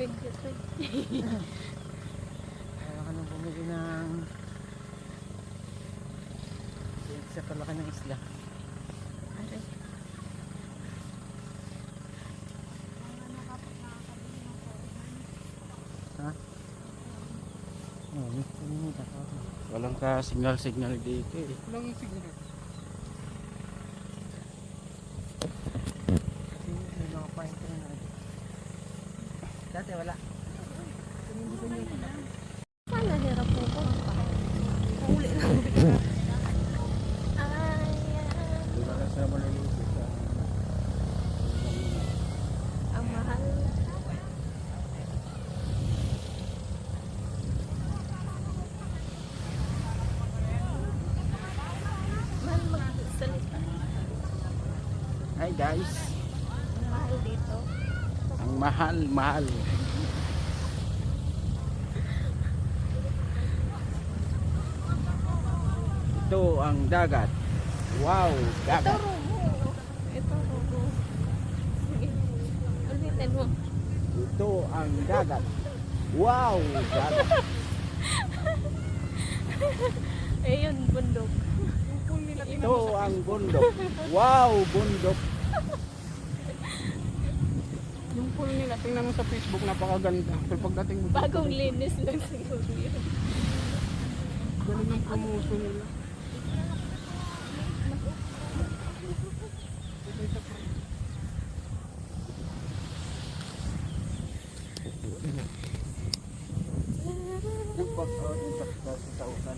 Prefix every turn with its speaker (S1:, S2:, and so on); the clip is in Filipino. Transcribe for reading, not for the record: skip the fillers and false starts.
S1: Thank you, sir.
S2: Kaya ka nang bumili ng sa palaki ng isla.
S1: Aray.
S2: Ha? Oo, walang ka signal dito eh.
S3: Walang signal.
S2: Kasi may mga point rin na. Dati wala.
S1: Paano hirap po ko? Uli na.
S2: Diba ka sa maliliit sa
S1: Ang mahal. Mahal magsalita.
S2: Hi guys.
S1: Ang mahal dito.
S2: Ang mahal. Ito ang dagat. Wow,
S1: Ito
S2: dagat.
S1: rugo. Ito rugo. Sige. Ulitin mo.
S2: Ito ang dagat. Wow, dagat.
S1: Ayun, bundok.
S2: Ito ang bundok. Wow, bundok.
S3: Yung pool nila, tingnan mo sa Facebook, napakaganda. Pero pagdating mo dito,
S1: Bagong linis lang siguro yun.
S3: galing yung promotion nila.
S2: Nagpag-out sa tausan.